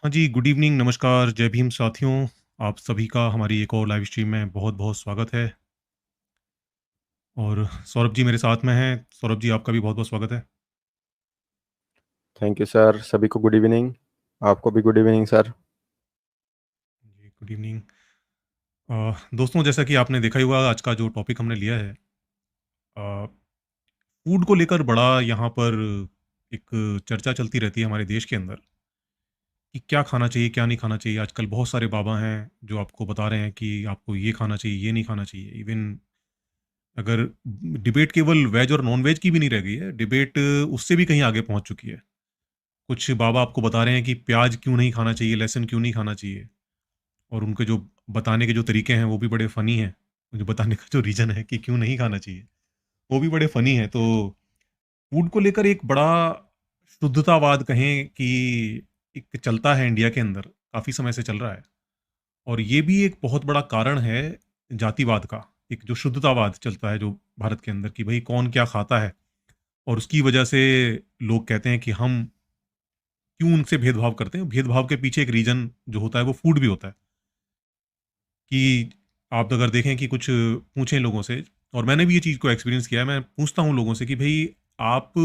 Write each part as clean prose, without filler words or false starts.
हाँ जी, good evening, नमस्कार, जय भीम साथियों। आप सभी का हमारी एक और लाइव स्ट्रीम में बहुत-बहुत स्वागत है। और सौरभ जी मेरे साथ में हैं। सौरभ जी, आपका भी बहुत-बहुत स्वागत है। Thank you sir. सभी को गुड इवनिंग। आपको भी गुड इवनिंग सर। जी, गुड इवनिंग। दोस्तों, जैसा कि आपने देखा ही होगा, आज का जो टॉपिक हमने लिया है, अ, फूड को लेकर बड़ा यहाँ पर एक चर्चा चलती रहती है हमारे देश के अंदर कि क्या खाना चाहिए, क्या नहीं खाना चाहिए। आजकल बहुत सारे बाबा हैं, जो आपको बता रहे हैं कि आपको ये खाना चाहिए, ये नहीं खाना चाहिए। इवन अगर डिबेट केवल वेज और नॉन वेज की भी नहीं रह गई है, डिबेट उससे भी कहीं आगे पहुंच चुकी है। कुछ बाबा आपको बता रहे हैं कि प्याज क्यों नहीं खाना चाहिए, लहसुन क्यों नहीं खाना चाहिए। और उनके जो बताने के जो तरीके हैं वो भी बड़े फनी हैं। जो बताने का जो रीजन है कि क्यों नहीं खाना चाहिए, वो भी बड़े फनी है। तो फूड को लेकर एक बड़ा शुद्धतावाद कहें कि एक चलता है इंडिया के अंदर, काफी समय से चल रहा है। और ये भी एक बहुत बड़ा कारण है जातिवाद का। एक जो शुद्धतावाद चलता है जो भारत के अंदर, कि भाई कौन क्या खाता है, और उसकी वजह से लोग कहते हैं कि हम क्यों उनसे भेदभाव करते हैं। भेदभाव के पीछे एक रीजन जो होता है वो फूड भी होता है। कि आप अगर देखें कि कुछ पूछें लोगों से, और मैंने भी ये चीज़ को एक्सपीरियंस किया है, मैं पूछता हूँ लोगों से कि भाई आप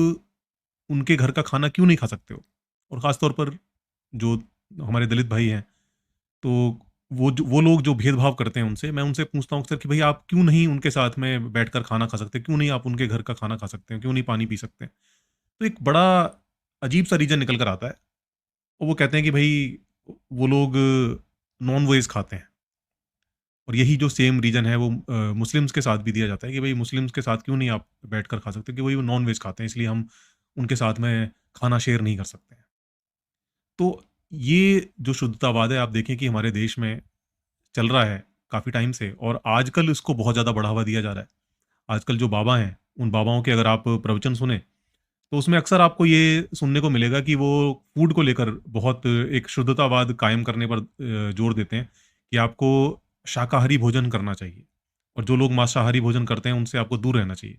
उनके घर का खाना क्यों नहीं खा सकते हो। और ख़ास तौर पर जो हमारे दलित भाई हैं, तो वो लोग जो भेदभाव करते हैं उनसे, मैं उनसे पूछता हूँ अक्सर कि भाई आप क्यों नहीं उनके साथ में बैठकर खाना खा सकते, क्यों नहीं आप उनके घर का खाना खा सकते हैं, क्यों नहीं पानी पी सकते हैं। तो एक बड़ा अजीब सा रीजन निकल कर आता है। और वो कहते हैं कि भाई वो लोग नॉन वेज खाते हैं। और यही जो सेम रीजन है वो मुस्लिम्स के साथ भी दिया जाता है कि भाई मुस्लिम्स के साथ क्यों नहीं आप बैठकर खा सकते, कि वही वो नॉन वेज खाते हैं, इसलिए हम उनके साथ में खाना शेयर नहीं कर सकते हैं। तो ये जो शुद्धतावाद है, आप देखें कि हमारे देश में चल रहा है काफ़ी टाइम से, और आजकल इसको बहुत ज़्यादा बढ़ावा दिया जा रहा है। आजकल जो बाबा हैं, उन बाबाओं के अगर आप प्रवचन सुने, तो उसमें अक्सर आपको ये सुनने को मिलेगा कि वो फूड को लेकर बहुत एक शुद्धतावाद कायम करने पर जोर देते हैं कि आपको शाकाहारी भोजन करना चाहिए, और जो लोग मांसाहारी भोजन करते हैं उनसे आपको दूर रहना चाहिए।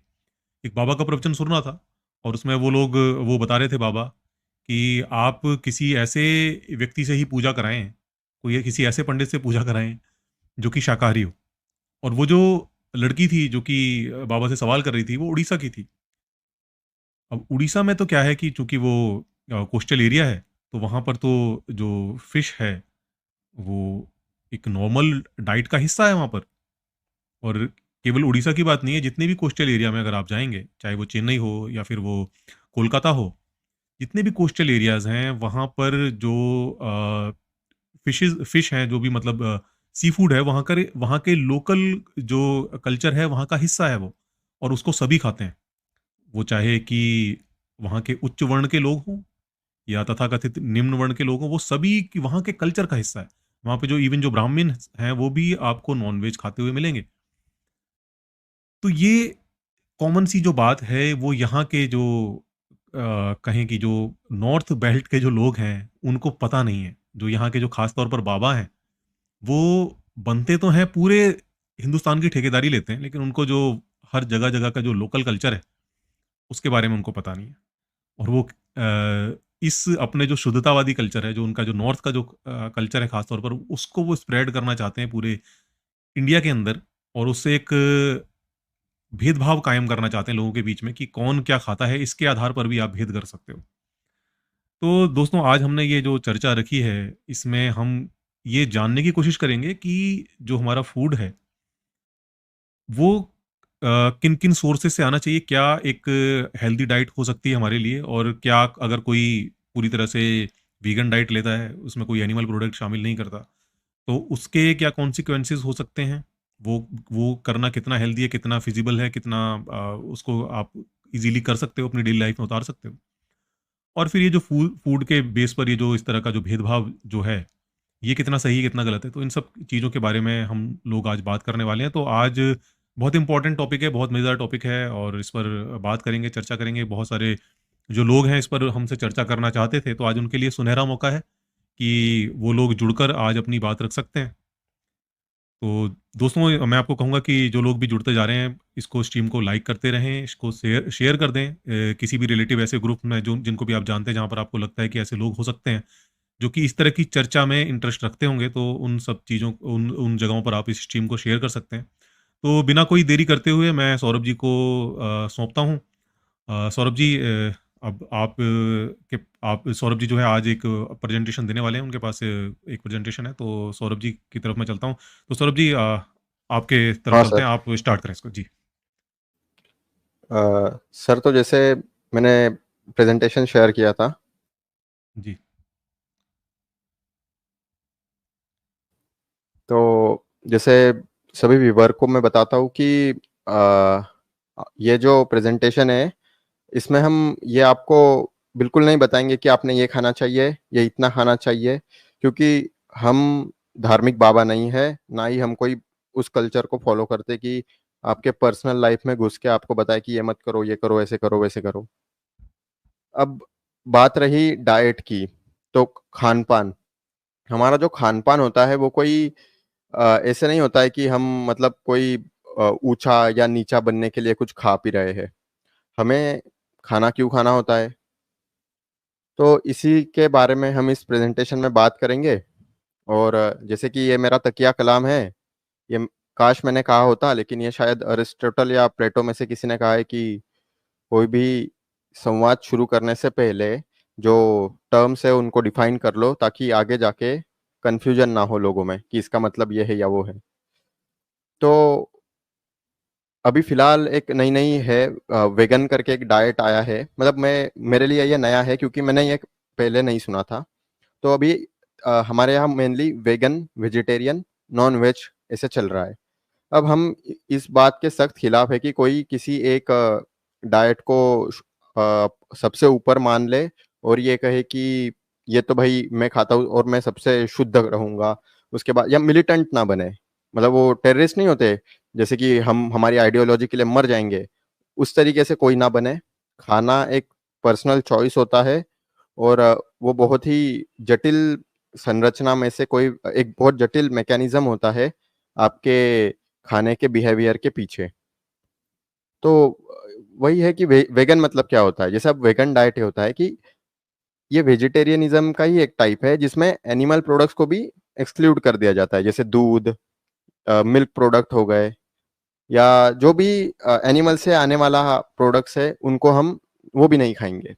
एक बाबा का प्रवचन सुन रहा था, और उसमें वो बता रहे थे बाबा कि आप किसी ऐसे व्यक्ति से ही पूजा कराएं, कोई किसी ऐसे पंडित से पूजा कराएं जो कि शाकाहारी हो। और वो जो लड़की थी जो कि बाबा से सवाल कर रही थी, वो उड़ीसा की थी। अब उड़ीसा में तो क्या है कि चूंकि वो कोस्टल एरिया है, तो वहाँ पर तो जो फिश है वो एक नॉर्मल डाइट का हिस्सा है वहाँ पर। और केवल उड़ीसा की बात नहीं है, जितने भी कोस्टल एरिया में अगर आप जाएंगे, चाहे वो चेन्नई हो या फिर वो कोलकाता हो, जितने भी कोस्टल एरियाज हैं वहाँ पर जो फिश हैं, जो भी मतलब सी फूड है, वहाँ के लोकल जो कल्चर है, वहाँ का हिस्सा है वो। और उसको सभी खाते हैं, वो चाहे कि वहाँ के उच्च वर्ण के लोग हों या तथाकथित निम्न वर्ण के लोग हों, वो सभी वहाँ के कल्चर का हिस्सा है। वहाँ पे जो इवन जो ब्राह्मण हैं वो भी आपको नॉनवेज खाते हुए मिलेंगे। तो ये कॉमन सी जो बात है, वो यहाँ के जो कहें कि जो नॉर्थ बेल्ट के जो लोग हैं उनको पता नहीं है। जो यहाँ के जो खास तौर पर बाबा हैं, वो बनते तो हैं पूरे हिंदुस्तान की ठेकेदारी लेते हैं, लेकिन उनको जो हर जगह जगह का जो लोकल कल्चर है उसके बारे में उनको पता नहीं है। और वो इस अपने जो शुद्धतावादी कल्चर है, जो उनका जो नॉर्थ का जो कल्चर है खास तौर पर, उसको वो स्प्रेड करना चाहते हैं पूरे इंडिया के अंदर। और उससे एक भेदभाव कायम करना चाहते हैं लोगों के बीच में कि कौन क्या खाता है, इसके आधार पर भी आप भेद कर सकते हो। तो दोस्तों, आज हमने ये जो चर्चा रखी है, इसमें हम ये जानने की कोशिश करेंगे कि जो हमारा फूड है वो किन किन सोर्सेज से आना चाहिए। क्या एक हेल्दी डाइट हो सकती है हमारे लिए, और क्या अगर कोई पूरी तरह से वीगन डाइट लेता है, उसमें कोई एनिमल प्रोडक्ट शामिल नहीं करता, तो उसके क्या कॉन्सिक्वेंसेस हो सकते हैं। वो करना कितना हेल्दी है, कितना फिजिबल है, कितना उसको आप इजीली कर सकते हो, अपनी डेली लाइफ में उतार सकते हो। और फिर ये जो फूड फूड के बेस पर ये जो इस तरह का जो भेदभाव जो है, ये कितना सही है, कितना गलत है। तो इन सब चीज़ों के बारे में हम लोग आज बात करने वाले हैं। तो आज बहुत इंपॉर्टेंट टॉपिक है, बहुत मज़ेदार टॉपिक है, और इस पर बात करेंगे, चर्चा करेंगे। बहुत सारे जो लोग हैं इस पर हमसे चर्चा करना चाहते थे, तो आज उनके लिए सुनहरा मौका है कि वो लोग जुड़कर आज अपनी बात रख सकते हैं। तो दोस्तों, मैं आपको कहूँगा कि जो लोग भी जुड़ते जा रहे हैं, इसको स्ट्रीम को लाइक करते रहें, इसको शेयर शेयर कर दें किसी भी रिलेटिव ऐसे ग्रुप में जो जिनको भी आप जानते हैं, जहाँ पर आपको लगता है कि ऐसे लोग हो सकते हैं जो कि इस तरह की चर्चा में इंटरेस्ट रखते होंगे, तो उन सब चीज़ों उन उन जगहों पर आप इस स्ट्रीम को शेयर कर सकते हैं। तो बिना कोई देरी करते हुए मैं सौरभ जी को सौंपता हूँ। सौरभ जी, अब आप सौरभ जी जो है आज एक प्रेजेंटेशन देने वाले हैं, उनके पास एक प्रेजेंटेशन है, तो सौरभ जी की तरफ मैं चलता हूँ। तो सौरभ जी, आपके तरफ हाँ चलते सर। हैं, आप स्टार्ट करें इसको। जी। सर, तो जैसे मैंने प्रेजेंटेशन शेयर किया था, जी। तो जैसे सभी व्यूवर को मैं बताता हूँ कि ये जो प्रेजेंटेशन है, इसमें हम ये आपको बिल्कुल नहीं बताएंगे कि आपने ये खाना चाहिए, ये इतना खाना चाहिए, क्योंकि हम धार्मिक बाबा नहीं है, ना ही हम कोई उस कल्चर को फॉलो करते कि आपके पर्सनल लाइफ में घुस के आपको बताए कि ये मत करो, ये करो, ऐसे करो, वैसे करो। अब बात रही डाइट की, तो खान पान, हमारा जो खान पान होता है वो कोई ऐसे नहीं होता है कि हम मतलब कोई ऊंचा या नीचा बनने के लिए कुछ खा पी रहे हैं। हमें खाना क्यों खाना होता है, तो इसी के बारे में हम इस प्रेजेंटेशन में बात करेंगे। और जैसे कि ये मेरा तकिया कलाम है, ये काश मैंने कहा होता, लेकिन ये शायद अरिस्टोटल या प्लेटो में से किसी ने कहा है कि कोई भी संवाद शुरू करने से पहले जो टर्म्स है उनको डिफाइन कर लो, ताकि आगे जाके कंफ्यूजन ना हो लोगों में कि इसका मतलब ये है या वो है। तो अभी फिलहाल एक नई नई है, वेगन करके एक डाइट आया है। मतलब मैं, मेरे लिए ये नया है क्योंकि मैंने ये पहले नहीं सुना था। तो अभी हमारे यहाँ mainly vegan, vegetarian, non veg ऐसे चल रहा है। अब हम इस बात के सख्त खिलाफ है कि कोई किसी एक डाइट को सबसे ऊपर मान ले और ये कहे कि ये तो भाई मैं खाता हूँ और मैं सबसे शुद्ध रहूंगा। उसके बाद या मिलिटेंट ना बने, मतलब वो टेररिस्ट नहीं होते, जैसे कि हम हमारी आइडियोलॉजी के लिए मर जाएंगे, उस तरीके से कोई ना बने। खाना एक पर्सनल चॉइस होता है, और वो बहुत ही जटिल संरचना में से कोई एक बहुत जटिल मैकेनिज्म होता है आपके खाने के बिहेवियर के पीछे। तो वही है कि वेगन मतलब क्या होता है। जैसे अब वेगन डाइट होता है कि ये वेजिटेरियनिज्म का ही एक टाइप है जिसमें एनिमल प्रोडक्ट्स को भी एक्सक्लूड कर दिया जाता है, जैसे दूध, मिल्क प्रोडक्ट हो गए, या जो भी एनिमल से आने वाला प्रोडक्ट्स है उनको हम वो भी नहीं खाएंगे।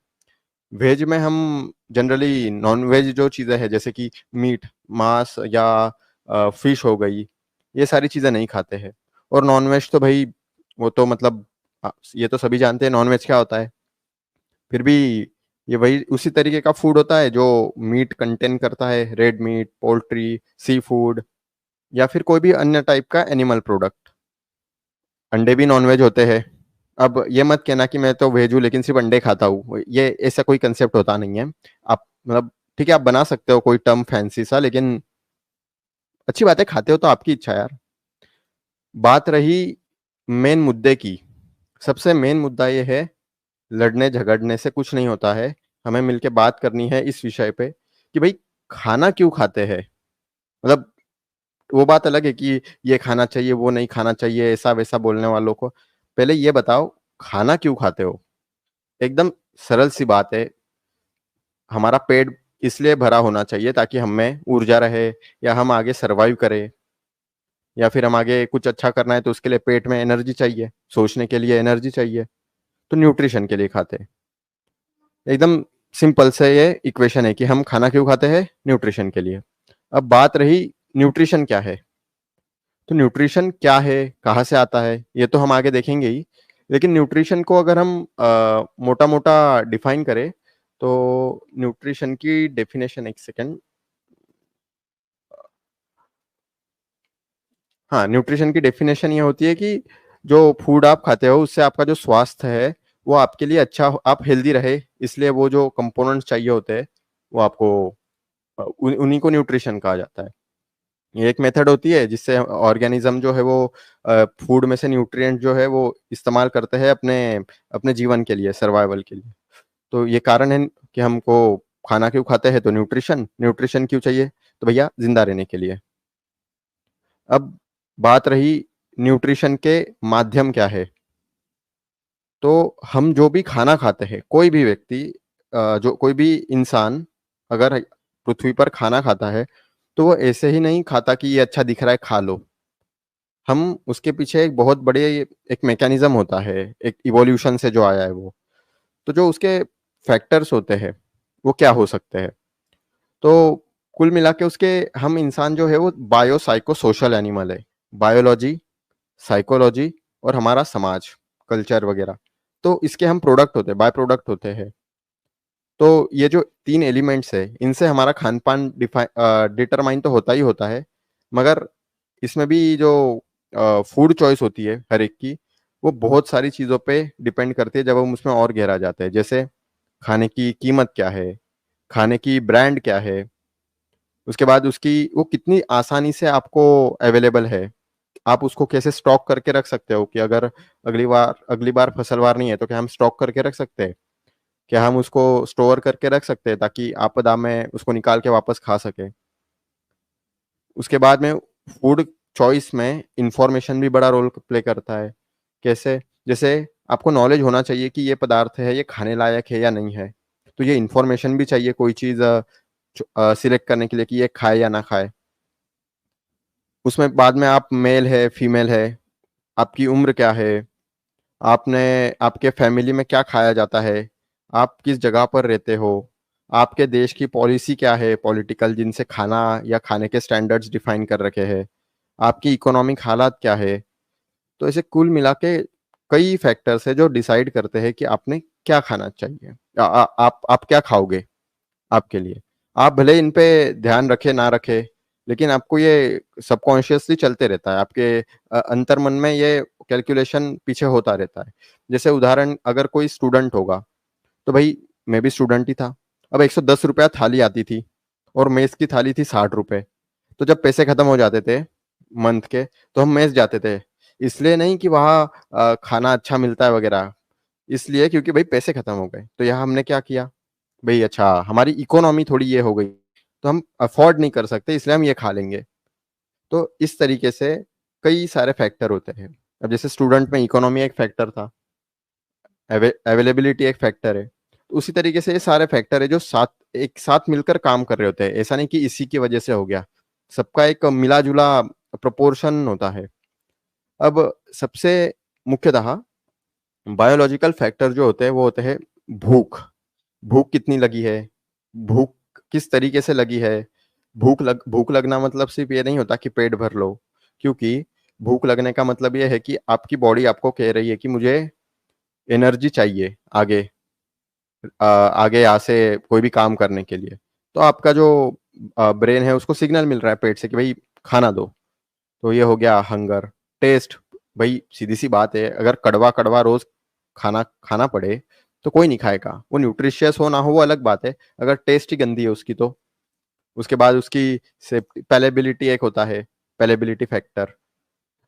वेज में हम जनरली नॉन वेज जो चीज़ें हैं, जैसे कि मीट, मांस, या फिश हो गई, ये सारी चीज़ें नहीं खाते हैं। और नॉन वेज तो भाई वो तो मतलब ये तो सभी जानते हैं नॉन वेज क्या होता है। फिर भी ये वही उसी तरीके का फूड होता है जो मीट कंटेन करता है, red meat, poultry, sea food, या फिर कोई भी अन्य टाइप का एनिमल प्रोडक्ट। अंडे भी नॉनवेज होते हैं। अब ये मत कहना कि मैं तो वेज हूँ लेकिन सिर्फ अंडे खाता हूँ, ये ऐसा कोई कंसेप्ट होता नहीं है। आप मतलब ठीक है, आप बना सकते हो कोई टर्म फैंसी सा, लेकिन अच्छी बात है, खाते हो तो आपकी इच्छा यार। बात रही मेन मुद्दे की, सबसे मेन मुद्दा ये है, लड़ने झगड़ने से कुछ नहीं होता है। हमें मिलके बात करनी है इस विषय पे कि भाई खाना क्यों खाते हैं। मतलब वो बात अलग है कि ये खाना चाहिए, वो नहीं खाना चाहिए, ऐसा वैसा बोलने वालों को। पहले ये बताओ, खाना क्यों खाते हो। एकदम सरल सी बात है। हमारा पेट इसलिए भरा होना चाहिए ताकि हम में ऊर्जा रहे, या हम आगे सरवाइव करें, या फिर हम आगे कुछ अच्छा करना है तो उसके लिए पेट में एनर्जी चाहिए, सोचने के लिए एनर्जी चाहिए। तो न्यूट्रिशन के लिए खाते हैं। एकदम सिंपल से ये इक्वेशन है कि हम खाना क्यों खाते हैं, न्यूट्रिशन के लिए। अब बात रही न्यूट्रिशन क्या है। तो न्यूट्रिशन क्या है, कहाँ से आता है, ये तो हम आगे देखेंगे ही। लेकिन न्यूट्रिशन को अगर हम मोटा मोटा डिफाइन करें, तो न्यूट्रिशन की डेफिनेशन, एक सेकेंड। हाँ, न्यूट्रिशन की डेफिनेशन ये होती है कि जो फूड आप खाते हो उससे आपका जो स्वास्थ्य है वो आपके लिए अच्छा आप हेल्दी रहे, इसलिए वो जो कंपोनेंट्स चाहिए होते हैं वो आपको उन्हीं को न्यूट्रिशन कहा जाता है। ये एक मेथड होती है जिससे ऑर्गेनिज्म जो है वो फूड में से न्यूट्रिएंट जो है वो इस्तेमाल करते हैं अपने अपने जीवन के लिए, सर्वाइवल के लिए। तो ये कारण है कि हमको खाना क्यों खाते हैं, तो न्यूट्रिशन, न्यूट्रिशन क्यों चाहिए, तो भैया जिंदा रहने के लिए। अब बात रही न्यूट्रिशन के माध्यम क्या है। तो हम जो भी खाना खाते हैं, कोई भी व्यक्ति, जो कोई भी इंसान, अगर पृथ्वी पर खाना खाता है, तो वो ऐसे ही नहीं खाता कि ये अच्छा दिख रहा है, खा लो। हम उसके पीछे एक बहुत बड़े एक मैकेनिज़्म होता है, एक इवोल्यूशन से जो आया है वो। तो जो उसके फैक्टर्स होते हैं, वो क्या हो सकते हैं? तो कुल मिला के उसके हम इंसान जो है वो बायो साइको सोशल एनिमल है। बायोलॉजी, साइकोलॉजी और हमारा समाज, कल्चर वगैरह। तो इसके हम प्रोडक्ट होते हैं, बाय प्रोडक्ट होते हैं। तो ये जो 3 एलिमेंट्स है, इनसे हमारा खान-पान डिटरमाइन तो होता ही होता है, मगर इसमें भी जो फूड चॉइस होती है हर एक की, वो बहुत सारी चीज़ों पे डिपेंड करती है जब हम उसमें और गहरा जाते हैं। जैसे खाने की कीमत क्या है, खाने की ब्रांड क्या है, उसके बाद उसकी वो कितनी आसानी से आपको अवेलेबल है। आप उसको कैसे स्टॉक करके रख सकते हो कि अगर अगली बार फसलवार नहीं है, तो क्या हम स्टॉक करके रख सकते हैं? क्या हम उसको स्टोर करके रख सकते हैं ताकि आपदा में उसको निकाल के वापस खा सकें? उसके बाद में फूड चॉइस में इंफॉर्मेशन भी बड़ा रोल प्ले करता है। कैसे? जैसे आपको नॉलेज होना चाहिए कि ये पदार्थ है, ये खाने लायक है या नहीं है। तो ये इंफॉर्मेशन भी चाहिए कोई चीज़ सिलेक्ट करने के लिए कि ये खाए या ना खाए। उसमें बाद में आप मेल है, फीमेल है, आपकी उम्र क्या है, आपने आपके फैमिली में क्या खाया जाता है, आप किस जगह पर रहते हो, आपके देश की पॉलिसी क्या है पॉलिटिकल जिनसे खाना या खाने के स्टैंडर्ड्स डिफाइन कर रखे हैं, आपकी इकोनॉमिक हालात क्या है। तो ऐसे कुल मिला के कई फैक्टर्स है जो डिसाइड करते हैं कि आपने क्या खाना चाहिए। आप क्या खाओगे आपके लिए। आप भले इन पे ध्यान रखें ना रखें, लेकिन आपको ये सबकॉन्शियसली चलते रहता है। आपके अंतर्मन में ये कैलकुलेशन पीछे होता रहता है। जैसे उदाहरण अगर कोई स्टूडेंट होगा, तो भई मैं भी स्टूडेंट ही था। अब ₹110 थाली आती थी और मेस की थाली थी ₹60। तो जब पैसे खत्म हो जाते थे मंथ के, तो हम मेस जाते थे। इसलिए नहीं कि वहाँ खाना अच्छा मिलता है वगैरह, इसलिए क्योंकि भई पैसे खत्म हो गए। तो यहाँ हमने क्या किया, भई अच्छा हमारी इकोनॉमी थोड़ी ये हो गई, तो हम अफ़ोर्ड नहीं कर सकते इसलिए हम ये खा लेंगे। तो इस तरीके से कई सारे फैक्टर होते हैं। अब जैसे स्टूडेंट में इकोनॉमी एक फैक्टर था, अवेलेबिलिटी एक फैक्टर है। तो उसी तरीके से ये सारे फैक्टर है जो एक साथ मिलकर काम कर रहे होते हैं। ऐसा नहीं कि इसी की वजह से हो गया। सबका एक मिला-जुला प्रोपोर्शन होता है। अब सबसे मुख्यतः बायोलॉजिकल फैक्टर जो होते हैं वो होते हैं भूख। भूख कितनी लगी है, भूख किस तरीके से लगी है। भूख लगना मतलब सिर्फ़ ये नहीं होता कि पेट भर लो, क्योंकि भूख लगने का मतलब ये है कि आपकी बॉडी आपको कह रही है कि मुझे एनर्जी चाहिए आगे यहाँ से कोई भी काम करने के लिए। तो आपका जो ब्रेन है उसको सिग्नल मिल रहा है पेट से कि भई खाना दो। तो ये हो गया हंगर। टेस्ट, भई सीधी-सी बात है, अगर कड़वा-कड़वा रोज़ खाना खाना पड़े, तो कोई नहीं खाएगा। वो न्यूट्रिशियस हो ना हो वो अलग बात है, अगर टेस्ट ही गंदी है उसकी तो। उसके बाद उसकी पैलेबिलिटी एक होता है, पैलेबिलिटी फैक्टर।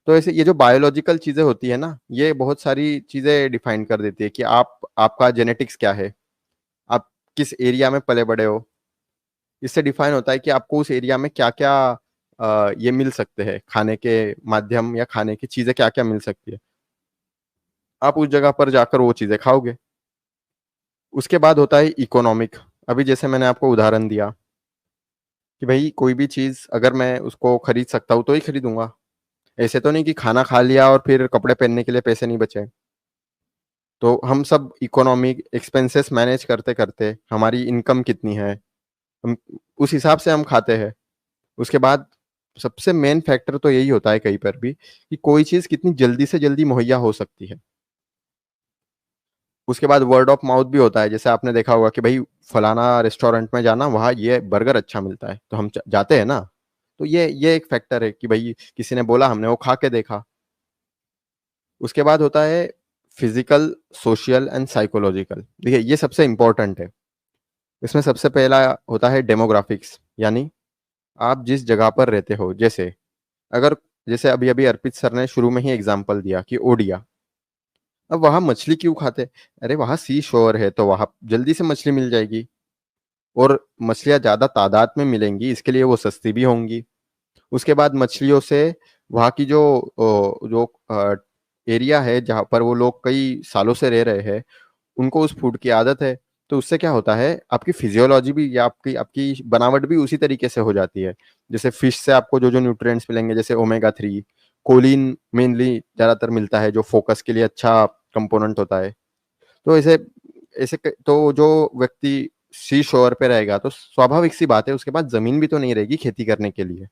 तो ऐसे ये जो बायोलॉजिकल चीज़ें होती है ना, ये बहुत सारी चीज़ें डिफाइन कर देती है कि आपका जेनेटिक्स क्या है, आप किस एरिया में पले-बड़े हो। इससे डिफाइन होता है कि आपको उस एरिया में क्या-क्या ये मिल सकते हैं, खाने के माध्यम या खाने की चीज़ें क्या-क्या मिल सकती है। आप उस जगह पर जाकर वो चीज़ें खाओगे। उसके बाद होता है इकोनॉमिक। अभी जैसे मैंने आपको उदाहरण दिया कि भई कोई भी चीज़ अगर मैं उसको खरीद सकता हूँ, तो ही खरीदूँगा। ऐसे तो नहीं कि खाना खा लिया और फिर कपड़े पहनने के लिए पैसे नहीं बचे। तो हम सब इकोनॉमिक एक्सपेंसेस मैनेज करते-करते हमारी इनकम कितनी है, हम उस हिसाब से हम खाते हैं। उसके बाद सबसे मेन फैक्टर तो यही होता है कहीं पर भी कि कोई चीज़ कितनी जल्दी से जल्दी मुहैया हो सकती है। उसके बाद वर्ड ऑफ माउथ भी होता है। जैसे आपने देखा होगा कि भई फलाना रेस्टोरेंट में जाना, वहाँ ये बर्गर अच्छा मिलता है, तो हम ज जाते हैं ना। तो ये एक फैक्टर है कि भई किसी ने बोला, हमने वो खा के देखा। उसके बाद होता है फिज़िकल, सोशल एंड साइकोलॉजिकल। देखिए, ये सबसे इम्पोर्टेंट है। इसमें सबसे पहला होता है डेमोग्राफिक्स, यानी आप जिस जगह पर रहते हो। अगर जैसे अभी-अभी अर्पित सर ने शुरू में ही एग्ज़ाम्पल दिया कि ओडिया। अब वहाँ मछली क्यों खाते? अरे वहाँ सी शोर है, तो वहाँ जल्दी से मछली मिल जाएगी और मछलियाँ ज़्यादा तादाद में मिलेंगी, इसके लिए वो सस्ती भी होंगी। उसके बाद मछलियों से वहाँ की एरिया है जहाँ पर वो लोग कई सालों से रह रहे हैं, उनको उस फूड की आदत है। तो उससे क्या होता है, आपकी फिजियोलॉजी भी या आपकी आपकी बनावट भी उसी तरीके से हो जाती है। जैसे फिश से आपको जो जो न्यूट्रिएंट्स मिलेंगे, जैसे ओमेगा 3, कोलिन मेनली ज़्यादातर मिलता है, जो फोकस के लिए अच्छा कंपोनेंट होता है। तो ऐसे ऐसे तो जो व्यक्ति सी शोर पे रहेगा, तो स्वाभाविक सी बात है उसके पास जमीन भी तो नहीं रहेगी खेती करने के लिए,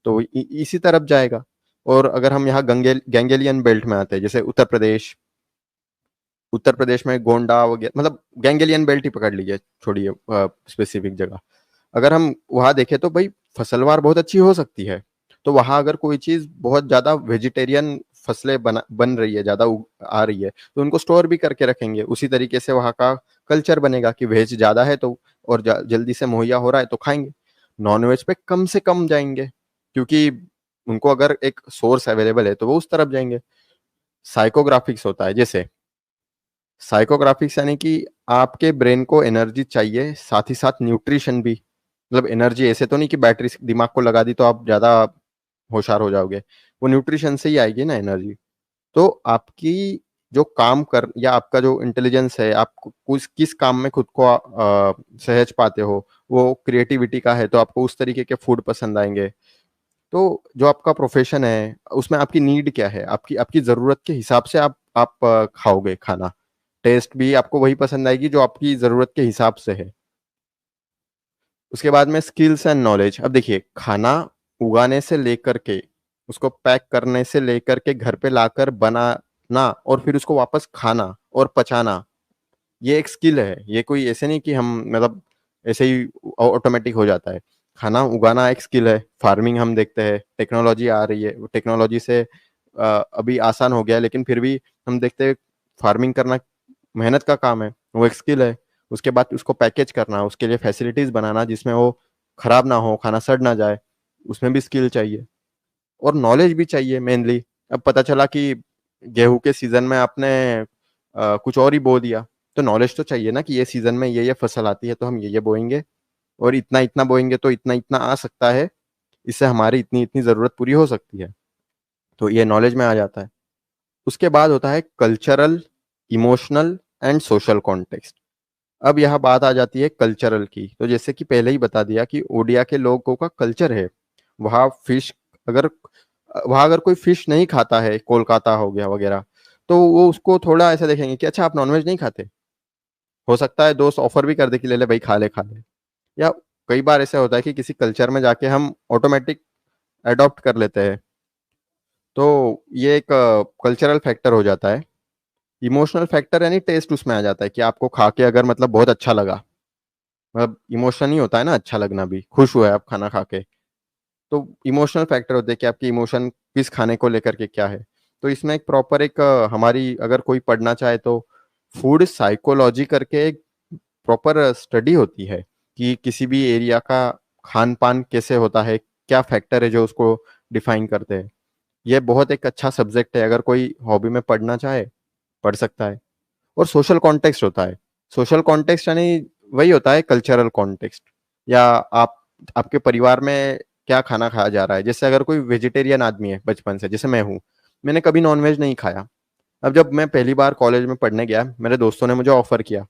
तो इसी तरफ जाएगा। और अगर हम यहाँ गैंगेलियन बेल्ट में आते हैं, जैसे उत्तर प्रदेश में गोंडा वगैरह, मतलब गैंगेलियन बेल्ट ही पकड़ लीजिए, छोड़िए स्पेसिफिक जगह। अगर हम वहां देखें तो भाई फसलवार बहुत अच्छी हो सकती है। तो वहां अगर कोई चीज बहुत ज्यादा वेजिटेरियन फसलें बन रही है, ज्यादा आ रही है, तो उनको स्टोर भी करके रखेंगे। उसी तरीके से वहां का कल्चर बनेगा कि वेज ज्यादा है तो, और जल्दी से मुहैया हो रहा है तो खाएंगे। नॉन वेज पे कम से कम जाएंगे, क्योंकि उनको अगर एक सोर्स अवेलेबल है तो वो उस तरफ जाएंगे। साइकोग्राफिक्स होता है, जैसे साइकोग्राफिक्स यानी कि आपके ब्रेन को एनर्जी चाहिए, साथ ही साथ न्यूट्रिशन भी। मतलब एनर्जी ऐसे तो नहीं कि बैटरी दिमाग को लगा दी तो आप ज्यादा होशियार हो जाओगे, वो न्यूट्रिशन से ही आएगी ना एनर्जी। तो आपकी जो काम कर, या आपका जो इंटेलिजेंस है, आप कुछ किस काम में खुद को सहज पाते हो, वो क्रिएटिविटी का है, तो आपको उस तरीके के फूड पसंद आएंगे। तो जो आपका प्रोफेशन है उसमें आपकी नीड क्या है, आपकी आपकी जरूरत के हिसाब से आप खाओगे खाना। टेस्ट भी आपको वही पसंद आएगी जो आपकी जरूरत के हिसाब से है। उसके बाद में स्किल्स एंड नॉलेज। अब देखिए, खाना उगाने से लेकर के उसको पैक करने से लेकर के घर पे लाकर बनाना और फिर उसको वापस खाना और पचाना, ये एक स्किल है। ये कोई ऐसे नहीं कि हम मतलब ऐसे ही ऑटोमेटिक हो जाता है। खाना उगाना एक स्किल है। फार्मिंग हम देखते हैं, टेक्नोलॉजी आ रही है, टेक्नोलॉजी से अभी आसान हो गया है, लेकिन फिर भी हम देखते हैं फार्मिंग करना मेहनत का काम है, वो एक स्किल है। उसके बाद उसको पैकेज करना, उसके लिए फैसिलिटीज बनाना जिसमें वो खराब ना हो, खाना सड़ ना जाए, उसमें भी स्किल चाहिए। और नॉलेज भी चाहिए मेनली। अब पता चला कि गेहूं के सीजन में आपने कुछ और ही बो दिया, तो नॉलेज तो चाहिए ना कि ये सीजन में ये फसल आती है तो हम ये बोएंगे, और इतना इतना बोएंगे तो इतना इतना आ सकता है, इससे हमारी इतनी इतनी जरूरत पूरी हो सकती है। तो ये नॉलेज में आ जाता है। उसके बाद होता है cultural, emotional and social context. अब यह बात आ जाती है कल्चरल की। तो जैसे कि पहले ही बता दिया कि ओडिया के लोगों का कल्चर है, वहाँ फिश, अगर वहाँ अगर कोई फिश नहीं खाता है, कोलकाता हो गया वगैरह, तो वो उसको थोड़ा ऐसा देखेंगे कि अच्छा आप नॉनवेज नहीं खाते। हो सकता है दोस्त ऑफर भी कर दे कि ले ले भाई, खा ले खा ले। या कई बार ऐसा होता है कि किसी कल्चर में जाके हम ऑटोमेटिक अडॉप्ट कर लेते हैं, तो ये एक कल्चरल फैक्टर हो जाता है। इमोशनल फैक्टर यानी टेस्ट उसमें आ जाता है कि आपको खा के अगर मतलब बहुत अच्छा लगा, मतलब इमोशन ही होता है ना अच्छा लगना भी, खुश हुए आप खाना खा के। तो इमोशनल फैक्टर होते हैं कि आपकी इमोशन किस खाने को लेकर के क्या है। तो इसमें एक प्रॉपर एक हमारी अगर कोई पढ़ना चाहे तो फूड साइकोलॉजी करके एक प्रॉपर स्टडी होती है कि किसी भी एरिया का खान पान कैसे होता है, क्या फैक्टर है जो उसको डिफाइन करते हैं। ये बहुत एक अच्छा सब्जेक्ट है, अगर कोई हॉबी में पढ़ना चाहे पढ़ सकता है। और सोशल कॉन्टेक्स्ट होता है। सोशल कॉन्टेक्स्ट यानी वही होता है कल्चरल कॉन्टेक्स्ट, या आप आपके परिवार में क्या खाना खाया जा रहा है। जैसे अगर कोई वेजिटेरियन आदमी है बचपन से, जैसे मैं हूँ, मैंने कभी नॉनवेज नहीं खाया। अब जब मैं पहली बार कॉलेज में पढ़ने गया, मेरे दोस्तों ने मुझे ऑफर किया।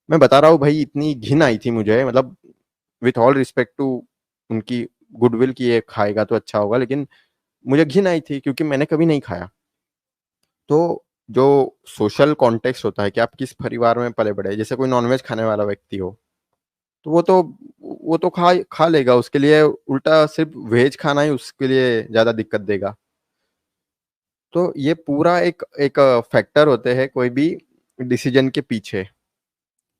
मैं बता रहा हूँ भाई, इतनी घिन आई थी मुझे, मतलब विथ ऑल रिस्पेक्ट टू उनकी गुडविल की, ये खाएगा तो अच्छा होगा, लेकिन मुझे घिन आई थी क्योंकि मैंने कभी नहीं खाया। तो जो सोशल कॉन्टेक्स्ट होता है कि आप किस परिवार में पले बड़े, जैसे कोई नॉनवेज खाने वाला व्यक्ति हो, तो वो तो खा खा लेगा, उसके लिए उल्टा सिर्फ वेज खाना ही उसके लिए ज्यादा दिक्कत देगा। तो ये पूरा एक एक फैक्टर होते हैं कोई भी डिसीजन के पीछे।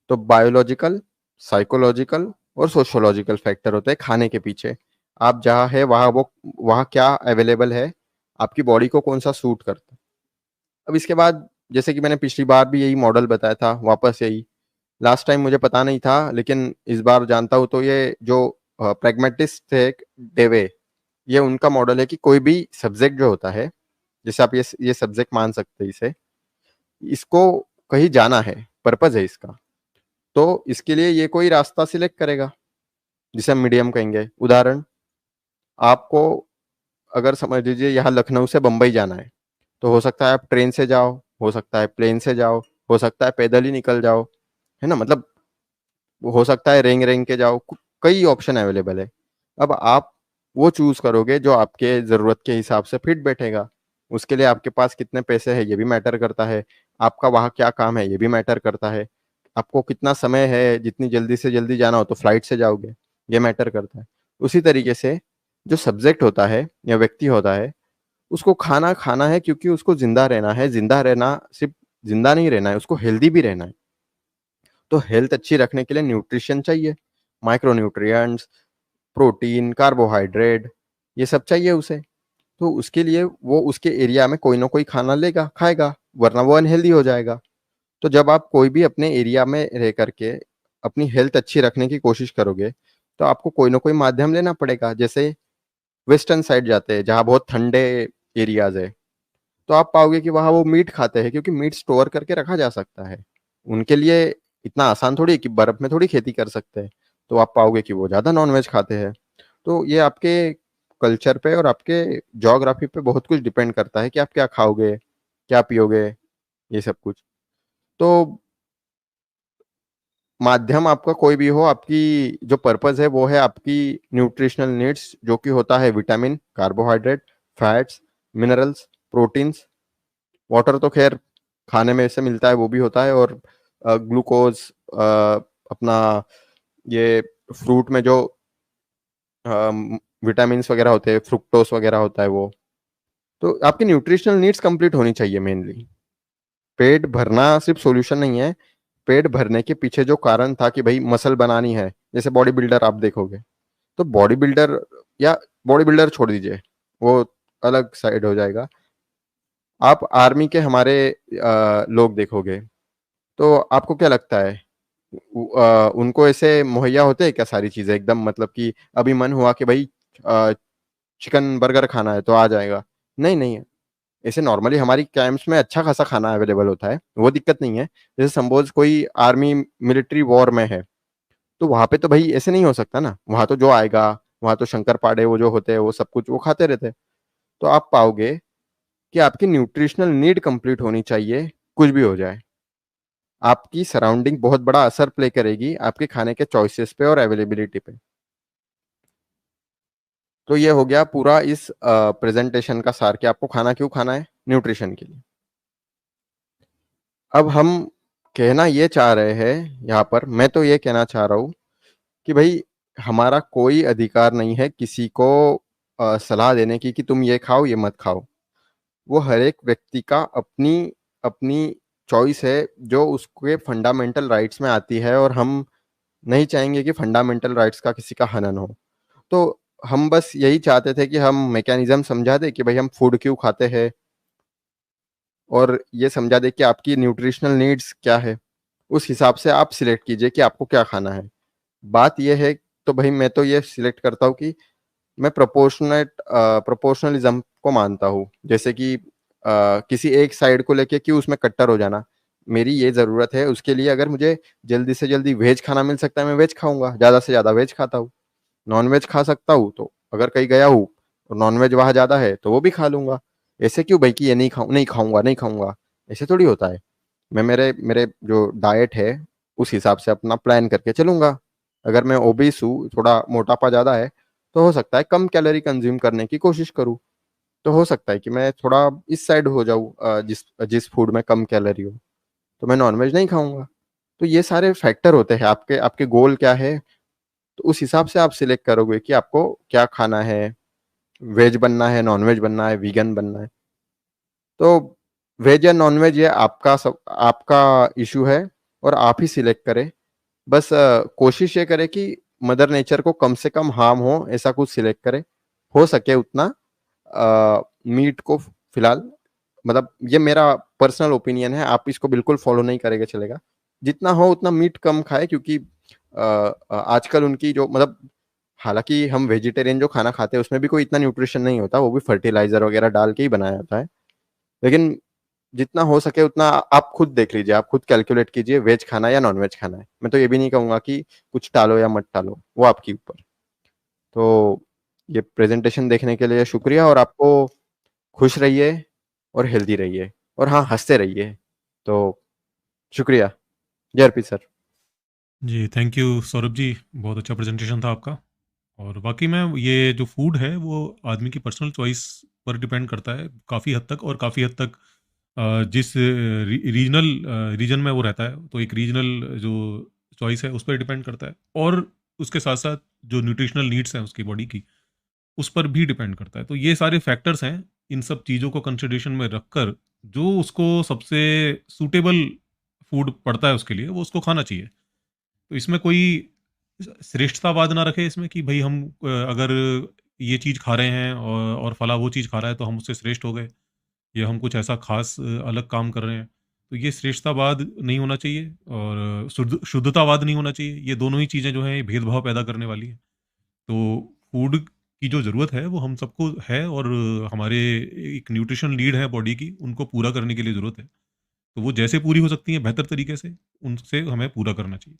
तो बायोलॉजिकल, साइकोलॉजिकल और सोशोलॉजिकल फैक्टर होते हैं खाने के पीछे। आप जहाँ है वहाँ क्या अवेलेबल है, आपकी बॉडी को कौन सा सूट करता है। अब इसके बाद, जैसे कि मैंने पिछली बार भी यही मॉडल बताया था, वापस यही। लास्ट टाइम मुझे पता नहीं था लेकिन इस बार जानता हूँ। तो ये जो प्रैग्मेटिस्ट थे डेवे, ये उनका मॉडल है कि कोई भी सब्जेक्ट जो होता है, जैसे आप ये सब्जेक्ट मान सकते हैं इसे, इसको कहीं जाना है, पर्पज है इसका, तो इसके लिए ये कोई रास्ता सिलेक्ट करेगा, जिसे हम मीडियम कहेंगे। उदाहरण, आपको अगर समझ लीजिए यहाँ लखनऊ से बंबई जाना है, तो हो सकता है आप ट्रेन से जाओ, हो सकता है प्लेन से जाओ, हो सकता है पैदल ही निकल जाओ। है ना? मतलब हो सकता है रेंग-रेंग के जाओ, कई ऑप्शन अवेलेबल है। अब आप वो चूज़ करोगे जो आपके ज़रूरत के हिसाब से फिट बैठेगा। उसके लिए आपके पास कितने पैसे हैं, ये भी मैटर करता है। आपका वहाँ क्या काम है, ये भी मैटर करता है। आपको कितना समय है, जितनी जल्दी से जल्दी जाना हो तो फ्लाइट से जाओगे, ये मैटर करता है। उसी तरीके से जो सब्जेक्ट होता है या व्यक्ति होता है, उसको खाना खाना है क्योंकि उसको ज़िंदा रहना है। ज़िंदा रहना सिर्फ़ ज़िंदा नहीं रहना है, उसको हेल्दी भी रहना है। तो हेल्थ अच्छी रखने के लिए न्यूट्रिशन चाहिए, माइक्रो न्यूट्रिएंट्स, प्रोटीन, कार्बोहाइड्रेट, ये सब चाहिए उसे। तो उसके लिए वो उसके एरिया में कोई ना कोई खाना लेगा, खाएगा, वरना वो अनहेल्दी हो जाएगा। तो जब आप कोई भी अपने एरिया में रह करके अपनी हेल्थ अच्छी रखने की कोशिश करोगे, तो आपको कोई ना कोई माध्यम लेना पड़ेगा। जैसे वेस्टर्न साइड जाते हैं, जहाँ बहुत ठंडे एरियाज़ है, तो आप पाओगे कि वहाँ वो मीट खाते हैं क्योंकि मीट स्टोर करके रखा जा सकता है। उनके लिए इतना आसान थोड़ी है कि बर्फ में थोड़ी खेती कर सकते हैं। तो आप पाओगे कि वो ज़्यादा नॉन-वेज खाते हैं। तो ये आपके कल्चर पे और आपके ज्योग्राफी पे बहुत कुछ डिपेंड करता है कि आप क्या खाओगे, क्या पियोगे, ये सब कुछ। तो माध्यम आपका कोई भी हो, आपकी जो पर्पज़ है वो है आपकी न्यूट्रिशनल नीड्स, जो कि होता है vitamin, carbohydrate, fats, minerals, proteins. Water तो ख़ैर खाने में से मिलता है, वो भी होता है, और ग्लूकोज़, अपना ये फ्रूट में जो विटामिन्स वग़ैरह होते हैं, फ्रुक्टोज़ वग़ैरह होता है वो। तो आपकी न्यूट्रिशनल नीड्स कंप्लीट होनी चाहिए मेनली। पेट भरना सिर्फ़ सॉल्यूशन नहीं है, पेट भरने के पीछे जो कारण था कि भई मसल बनानी है, जैसे बॉडी बिल्डर आप देखोगे, तो बॉडी बिल्डर या बॉडी बिल्डर छोड़ दीजिए, वो अलग साइड हो जाएगा। आप आर्मी के हमारे लोग देखोगे, तो आपको क्या लगता है उनको ऐसे मुहैया होते हैं क्या सारी चीज़ें एकदम, मतलब कि अभी मन हुआ कि भई अ, चिकन बर्गर खाना है तो आ जाएगा? नहीं, नहीं है। ऐसे नॉर्मली हमारी कैंप्स में अच्छा खासा खाना अवेलेबल होता है, वो दिक्कत नहीं है। जैसे सपोज़ कोई आर्मी मिलिट्री वॉर में है, तो वहाँ पे तो भई ऐसे नहीं हो सकता ना, वहाँ तो जो आएगा, वहाँ तो शंकर-पाड़े वो जो होते हैं, वो सब कुछ वो खाते रहते हैं। तो आप पाओगे कि आपकी न्यूट्रिशनल नीड कंप्लीट होनी चाहिए, कुछ भी हो जाए। आपकी सराउंडिंग बहुत बड़ा असर प्ले करेगी आपके खाने के चॉइसेस पे और अवेलेबिलिटी पे। तो ये हो गया पूरा इस प्रेज़ेंटेशन का सार कि आपको खाना क्यों खाना है? न्यूट्रिशन के लिए। अब हम कहना ये चाह रहे हैं यहाँ पर, मैं तो ये कहना चाह रहा हूँ कि भई हमारा कोई अधिकार नहीं है किसी को सलाह देने की कि तुम ये खाओ, ये मत खाओ। वो हर एक व्यक्ति का अपनी अपनी चॉइस है, जो उसके फंडामेंटल राइट्स में आती है, और हम नहीं चाहेंगे कि फंडामेंटल राइट्स का किसी का हनन हो। तो हम बस यही चाहते थे कि हम मैकेनिज़्म समझा दें कि भई हम फूड क्यों खाते हैं, और ये समझा दें कि आपकी न्यूट्रिशनल नीड्स क्या है। उस हिसाब से आप सिलेक्ट कीजिए कि आपको क्या खाना है। बात ये है, तो भई मैं तो ये सिलेक्ट करता हूँ कि मैं प्रोपोर्शनलिज़्म को मानता हूँ। जैसे कि किसी एक साइड को लेके क्यों उसमें कट्टर हो जाना। मेरी ये ज़रूरत है, उसके लिए अगर मुझे जल्दी से जल्दी वेज खाना मिल सकता है, मैं वेज खाऊँगा, ज़्यादा से ज़्यादा वेज खाता हूँ। नॉन-वेज खा सकता हूँ, तो अगर कहीं गया हूँ और नॉन-वेज वहाँ ज़्यादा है, तो वो भी खा लूँगा। ऐसे क्यों भई कि ये नहीं खाऊँगा, नहीं खाऊँगा, ऐसे थोड़ी होता है। मैं मेरे मेरे जो डाइट है, उस हिसाब से अपना प्लान करके चलूँगा। अगर मैं ओबीस हूँ, थोड़ा मोटापा ज़्यादा है, तो हो सकता है कम कैलोरी कंज़्यूम करने की कोशिश करूँ। तो हो सकता है कि मैं थोड़ा इस साइड हो जाऊँ, जिस जिस फूड में कम कैलोरी हो, तो मैं नॉन-वेज नहीं खाऊँगा। तो ये सारे फैक्टर होते हैं, आपके आपके गोल क्या है, तो उस हिसाब से आप सिलेक्ट करोगे कि आपको क्या खाना है, वेज बनना है, नॉन-वेज बनना है, वीगन बनना है। तो वेज या नॉन-वेज ये आपका इश्यू है, और आप ही सिलेक्ट करें। बस कोशिश ये करें कि मदर नेचर को कम से कम हार्म हो, ऐसा कुछ सिलेक्ट करें। हो सके उतना मीट को फिलहाल, मतलब ये मेरा पर्सनल ओपिनियन है, आप इसको बिल्कुल फॉलो नहीं करेंगे चलेगा। जितना हो उतना मीट कम खाएँ, क्योंकि आजकल उनकी जो मतलब, हालाँकि हम वेजिटेरियन जो खाना खाते हैं उसमें भी कोई इतना न्यूट्रिशन नहीं होता, वो भी फर्टिलाइज़र वगैरह डाल के ही बनाया जाता है। लेकिन जितना हो सके उतना आप खुद देख लीजिए, आप खुद कैलकुलेट कीजिए, वेज खाना है या नॉन-वेज खाना है। मैं तो ये भी नहीं कहूँगा कि कुछ टालो या मत टालो, वो आपके ऊपर। तो ये प्रेज़ेंटेशन देखने के लिए शुक्रिया, और आपको खुश रहिए और हेल्दी रहिए, और हाँ, हँसते रहिए। तो शुक्रिया। जय अर्पित सर। जी, थैंक यू सौरभ जी, बहुत अच्छा प्रेज़ेंटेशन था आपका। और वाक़ई में ये जो फूड है वो आदमी की पर्सनल चॉइस पर डिपेंड करता है काफ़ी हद तक, और काफ़ी हद तक जिस रीजन में वो रहता है, तो एक रीजनल जो चॉइस है उस पर डिपेंड करता है, और उसके साथ-साथ जो न्यूट्रिशनल नीड्स हैं उसकी बॉडी की, उस पर भी डिपेंड करता है। तो ये सारे फैक्टर्स हैं, इन सब चीज़ों को कंसिडरेशन में रखकर जो उसको सबसे सूटेबल फूड पड़ता है उसके लिए, वो उसको खाना चाहिए। तो इसमें कोई श्रेष्ठतावाद ना रखे इसमें कि भई हम अगर ये चीज़ खा रहे हैं और फला वो चीज़ खा रहा है तो हम उससे श्रेष्ठ हो गए, या हम कुछ ऐसा ख़ास अलग काम कर रहे हैं। तो ये श्रेष्ठतावाद नहीं होना चाहिए, और शुद्धतावाद नहीं होना चाहिए। ये दोनों ही चीज़ें जो हैं ये भेदभाव पैदा करने वाली हैं। तो फूड की जो ज़रूरत है वो हम सबको है, और हमारे एक न्यूट्रिशन नीड है बॉडी की, उनको पूरा करने के लिए ज़रूरत है। तो वो जैसे पूरी हो सकती हैं बेहतर तरीके से, उनसे हमें पूरा करना चाहिए।